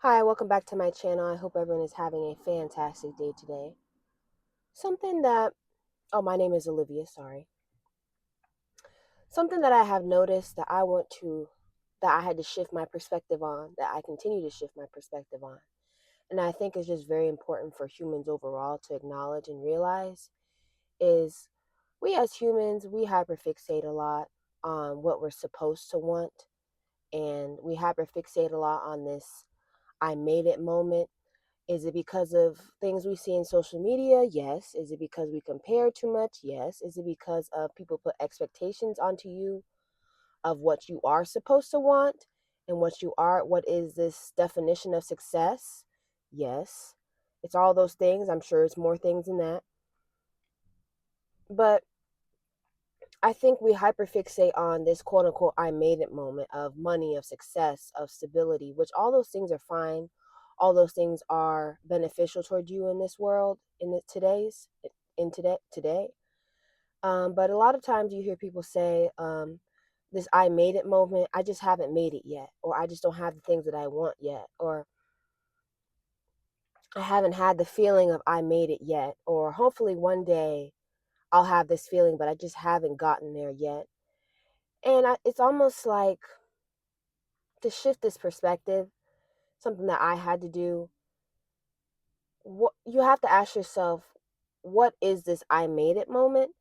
Hi, welcome back to my channel. I hope everyone is having a fantastic day today. Something that, oh, my name is Olivia, sorry. Something that I have noticed that I had to shift my perspective on, that I continue to shift my perspective on, and I think is just very important for humans overall to acknowledge and realize is we as humans, we hyperfixate a lot on what we're supposed to want, and we hyperfixate a lot on this I made it moment. Is it because of things we see in social media? Yes. Is it because we compare too much? Yes. Is it because of people put expectations onto you of what you are supposed to want and what is this definition of success? Yes. It's all those things. I'm sure it's more things than that. But I think we hyperfixate on this quote unquote I made it moment of money, of success, of stability, which all those things are fine. All those things are beneficial toward you in this world, in today. But a lot of times you hear people say, this I made it moment, I just haven't made it yet, or I just don't have the things that I want yet, or I haven't had the feeling of I made it yet, or hopefully one day I'll have this feeling, but I just haven't gotten there yet. And it's almost like to shift this perspective, something that I had to do. What you have to ask yourself, what is this I made it moment?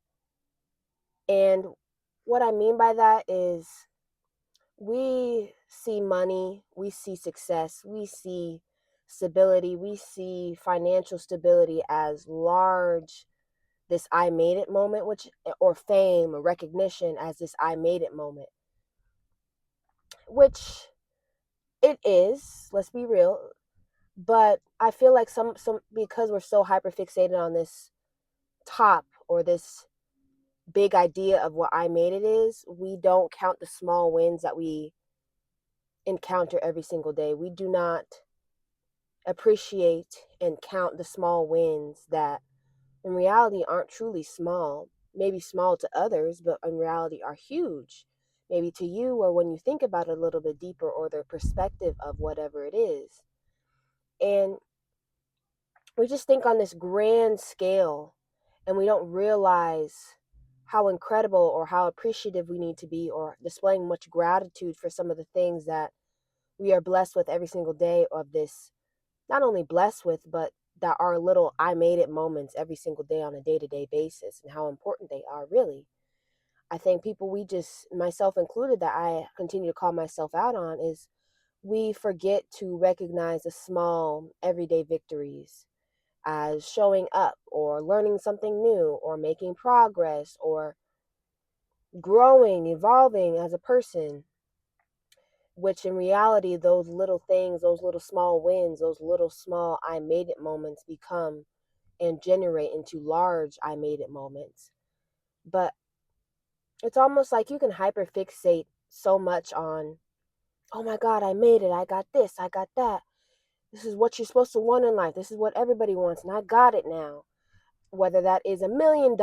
And what I mean by that is we see money, we see success, we see stability, we see financial stability as large, this I made it moment, or fame or recognition as this I made it moment, which it is, let's be real. But I feel like some because we're so hyper fixated on this top or this big idea of what I made it is, we don't count the small wins that we encounter every single day. We do not appreciate and count the small wins that in reality aren't truly small. Maybe small to others, but in reality are huge. Maybe to you, or when you think about it a little bit deeper, or the perspective of whatever it is. And we just think on this grand scale and we don't realize how incredible or how appreciative we need to be, or displaying much gratitude for some of the things that we are blessed with every single day, of this, not only blessed with, but that are little I made it moments every single day on a day-to-day basis, and how important they are, really. I think people, we just, myself included, that I continue to call myself out on, is we forget to recognize the small everyday victories as showing up or learning something new or making progress or growing, evolving as a person, which in reality, those little things, those little small wins, those little small I made it moments become and generate into large I made it moments. But it's almost like you can hyperfixate so much on, oh my God, I made it. I got this. I got that. This is what you're supposed to want in life. This is what everybody wants. And I got it now. Whether that is $1 million,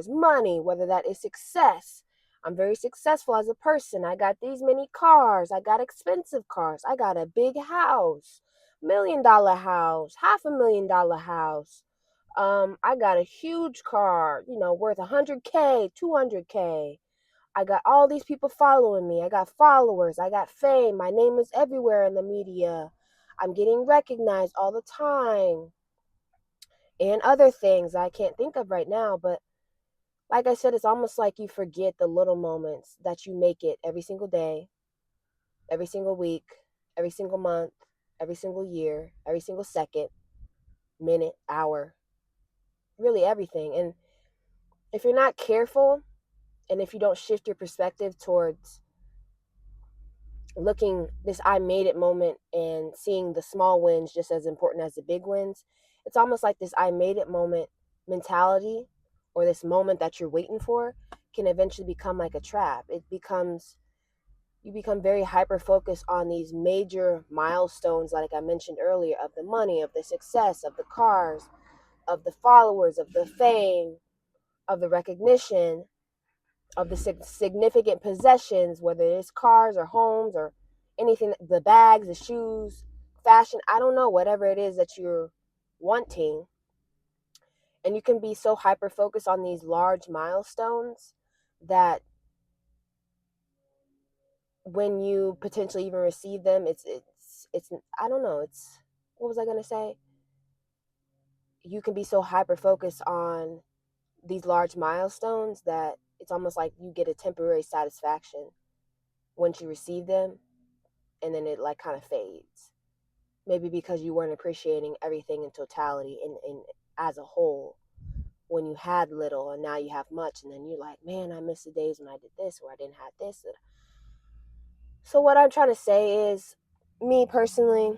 money, whether that is success. I'm very successful as a person. I got these many cars. I got expensive cars. I got a big house, $1 million house, $500,000 house. I got a huge car, worth 100K, 200K. I got all these people following me. I got followers. I got fame. My name is everywhere in the media. I'm getting recognized all the time, and other things I can't think of right now. But like I said, it's almost like you forget the little moments that you make it every single day, every single week, every single month, every single year, every single second, minute, hour, really everything. And if you're not careful, and if you don't shift your perspective towards looking this I made it moment and seeing the small wins just as important as the big wins, it's almost like this I made it moment mentality, or this moment that you're waiting for, can eventually become like a trap. You become very hyper focused on these major milestones, like I mentioned earlier, of the money, of the success, of the cars, of the followers, of the fame, of the recognition, of the significant possessions, whether it's cars or homes or anything, the bags, the shoes, fashion, I don't know, whatever it is that you're wanting. And you can be so hyper focused on these large milestones that when you potentially even receive them, it's I don't know, it's what was I going to say? You can be so hyper focused on these large milestones that it's almost like you get a temporary satisfaction once you receive them, and then it like kind of fades. Maybe because you weren't appreciating everything in totality and as a whole when you had little, and now you have much, and then you're like, man, I miss the days when I did this or I didn't have this. So what I'm trying to say is, me personally,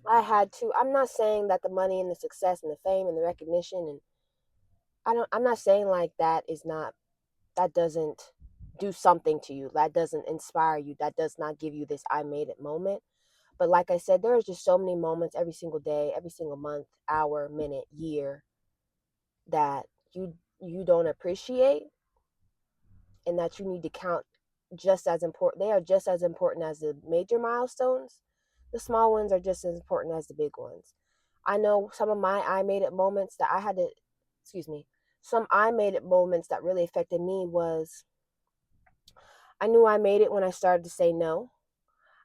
I'm not saying that the money and the success and the fame and the recognition, and I'm not saying like that doesn't do something to you, that doesn't inspire you, that does not give you this I made it moment. But like I said, there are just so many moments every single day, every single month, hour, minute, year, that you don't appreciate, and that you need to count just as important. They are just as important as the major milestones. The small ones are just as important as the big ones. I know some of my I made it moments that I had to, excuse me, some I made it moments that really affected me was, I knew I made it when I started to say no.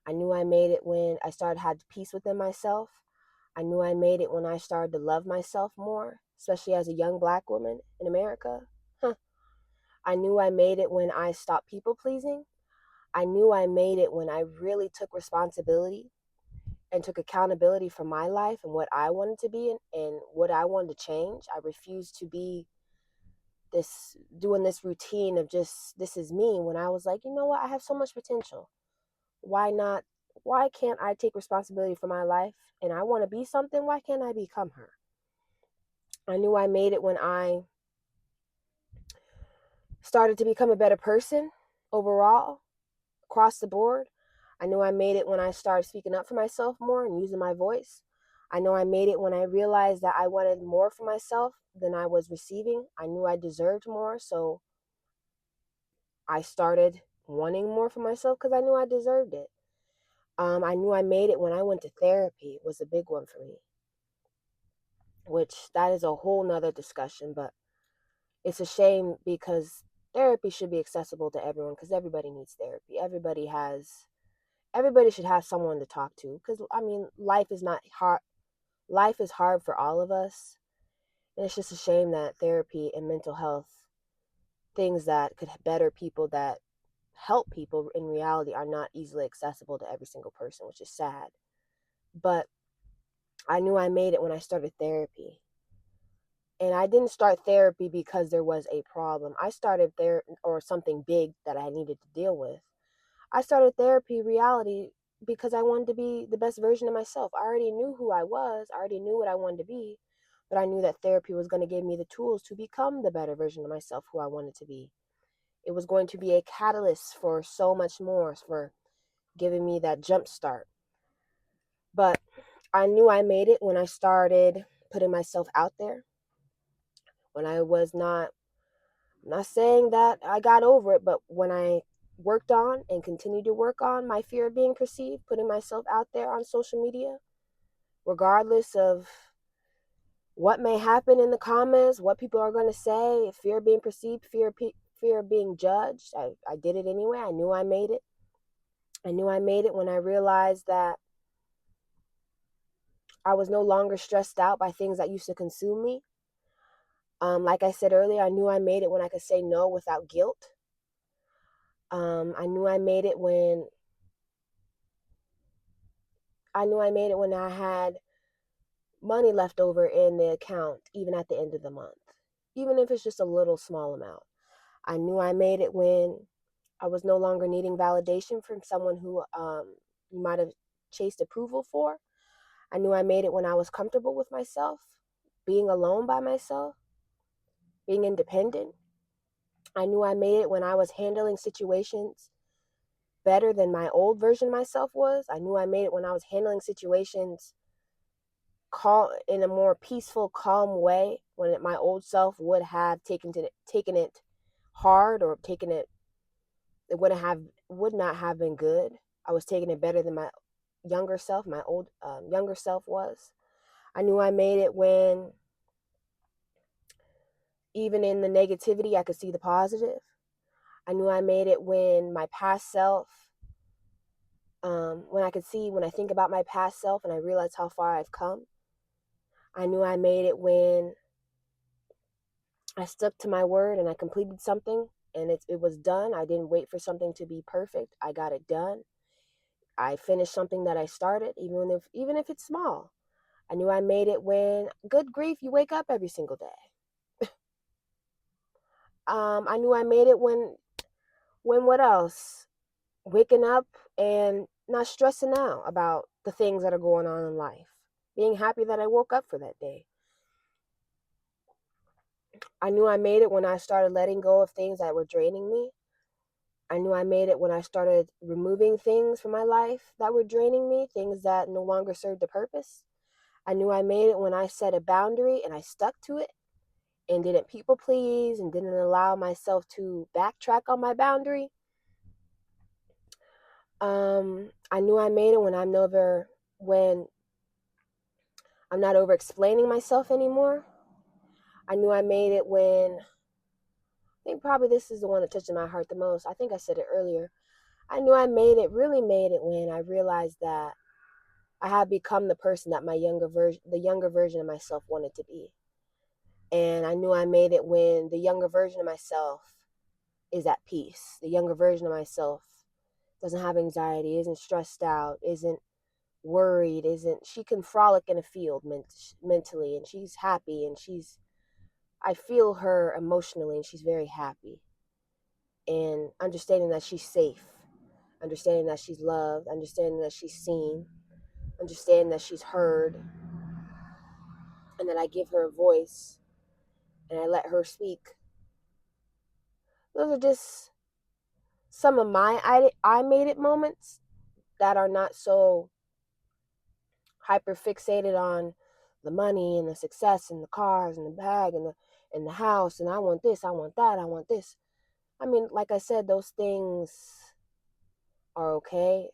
I knew I made it when I started to have peace within myself. I knew I made it when I started to love myself more, especially as a young black woman in America. Huh. I knew I made it when I stopped people pleasing. I knew I made it when I really took responsibility and took accountability for my life and what I wanted to be and what I wanted to change. I refused to be this doing this routine of just this is me, when I was like, you know what, I have so much potential. Why not? Why can't I take responsibility for my life? And I want to be something. Why can't I become her? I knew I made it when I started to become a better person overall, across the board. I knew I made it when I started speaking up for myself more and using my voice. I know I made it when I realized that I wanted more for myself than I was receiving. I knew I deserved more, so I started wanting more for myself because I knew I deserved it. I knew I made it when I went to therapy. It was a big one for me, which that is a whole nother discussion, but it's a shame because therapy should be accessible to everyone because everybody needs therapy. Everybody should have someone to talk to because I mean, life is not hard. Life is hard for all of us, and it's just a shame that therapy and mental health, things that could better people, that help people, in reality are not easily accessible to every single person, which is sad. But I knew I made it when I started therapy. And I didn't start therapy because there was a problem. I started there or something big that I needed to deal with. I started therapy reality because I wanted to be the best version of myself. I already knew who I was, I already knew what I wanted to be, but I knew that therapy was going to give me the tools to become the better version of myself who I wanted to be. It was going to be a catalyst for so much more, for giving me that jump start. But I knew I made it when I started putting myself out there, when I was not, I'm not saying that I got over it, but when I worked on and continued to work on my fear of being perceived, putting myself out there on social media, regardless of what may happen in the comments, what people are going to say, fear of being perceived, fear of being judged. I did it anyway. I knew I made it. I knew I made it when I realized that I was no longer stressed out by things that used to consume me. Like I said earlier, I knew I made it when I could say no without guilt. I knew I made it when I had money left over in the account, even at the end of the month, even if it's just a little small amount. I knew I made it when I was no longer needing validation from someone who you might have chased approval for. I knew I made it when I was comfortable with myself, being alone by myself, being independent. I knew I made it when I was handling situations better than my old version of myself was. I knew I made it when I was handling situations in a more peaceful, calm way, when my old self would have taken it hard, or it would not have been good. I was taking it better than my younger self, my old younger self was. I knew I made it when, even in the negativity, I could see the positive. I knew I made it when my past self, when I could see, when I think about my past self and I realize how far I've come. I knew I made it when I stuck to my word and I completed something and it was done. I didn't wait for something to be perfect. I got it done. I finished something that I started, even if it's small. I knew I made it when, good grief, you wake up every single day. I knew I made it when what else? Waking up and not stressing out about the things that are going on in life. Being happy that I woke up for that day. I knew I made it when I started letting go of things that were draining me. I knew I made it when I started removing things from my life that were draining me, things that no longer served a purpose. I knew I made it when I set a boundary and I stuck to it and didn't people please and didn't allow myself to backtrack on my boundary. I knew I made it when I'm not over explaining myself anymore. I knew I made it when, I think probably this is the one that touched my heart the most. I think I said it earlier. I knew I made it, really made it, when I realized that I had become the person that the younger version of myself wanted to be. And I knew I made it when the younger version of myself is at peace. The younger version of myself doesn't have anxiety, isn't stressed out, isn't worried, isn't, she can frolic in a field mentally, and she's happy, and I feel her emotionally, and she's very happy. And understanding that she's safe, understanding that she's loved, understanding that she's seen, understanding that she's heard, and that I give her a voice and I let her speak. Those are just some of my I made it moments that are not so hyper fixated on the money and the success and the cars and the bag and the house, and I want this, I want that, I want this. I mean, like I said, those things are okay,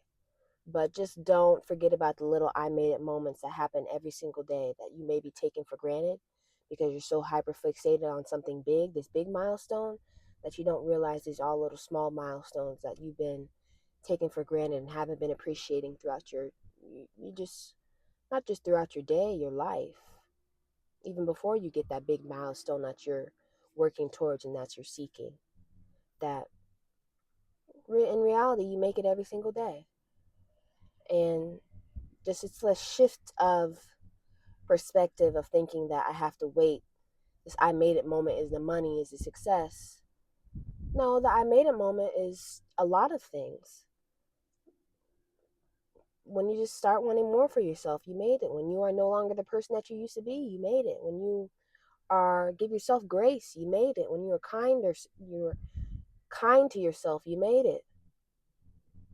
but just don't forget about the little I made it moments that happen every single day that you may be taking for granted because you're so hyper fixated on something big, this big milestone, that you don't realize these are all little small milestones that you've been taking for granted and haven't been appreciating throughout you just, not just throughout your day, your life, even before you get that big milestone that you're working towards and that you're seeking. That in reality, you make it every single day. And just, it's a shift of perspective of thinking that I have to wait. This I made it moment is the money, is the success. No, the I made it moment is a lot of things. When you just start wanting more for yourself, you made it. When you are no longer the person that you used to be, you made it. When you are, give yourself grace, you made it. When you're kind to yourself, you made it.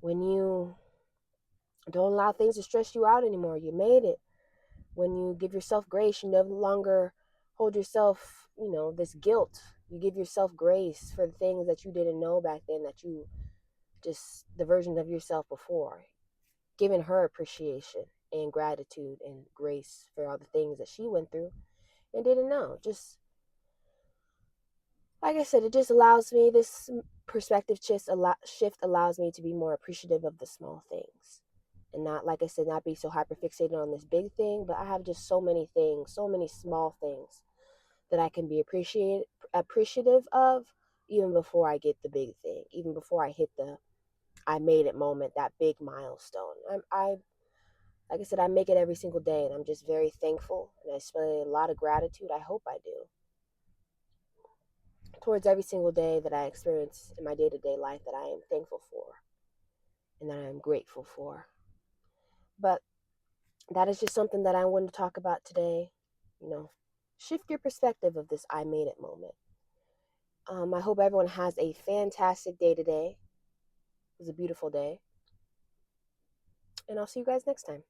When you don't allow things to stress you out anymore, you made it. When you give yourself grace, you no longer hold yourself, this guilt. You give yourself grace for the things that you didn't know back then, that you just, the version of yourself before. Giving her appreciation and gratitude and grace for all the things that she went through and didn't know. Just, like I said, it just allows me, this perspective shift allows me to be more appreciative of the small things. And not, like I said, not be so hyper fixated on this big thing, but I have just so many things, so many small things that I can be appreciative of, even before I get the big thing, even before I hit the I made it moment, that big milestone. Like I said, I make it every single day, and I'm just very thankful, and I display a lot of gratitude. I hope I do, towards every single day that I experience in my day to day life, that I am thankful for and that I am grateful for. But that is just something that I wanted to talk about today. You know, shift your perspective of this I made it moment. I hope everyone has a fantastic day today. It was a beautiful day. And I'll see you guys next time.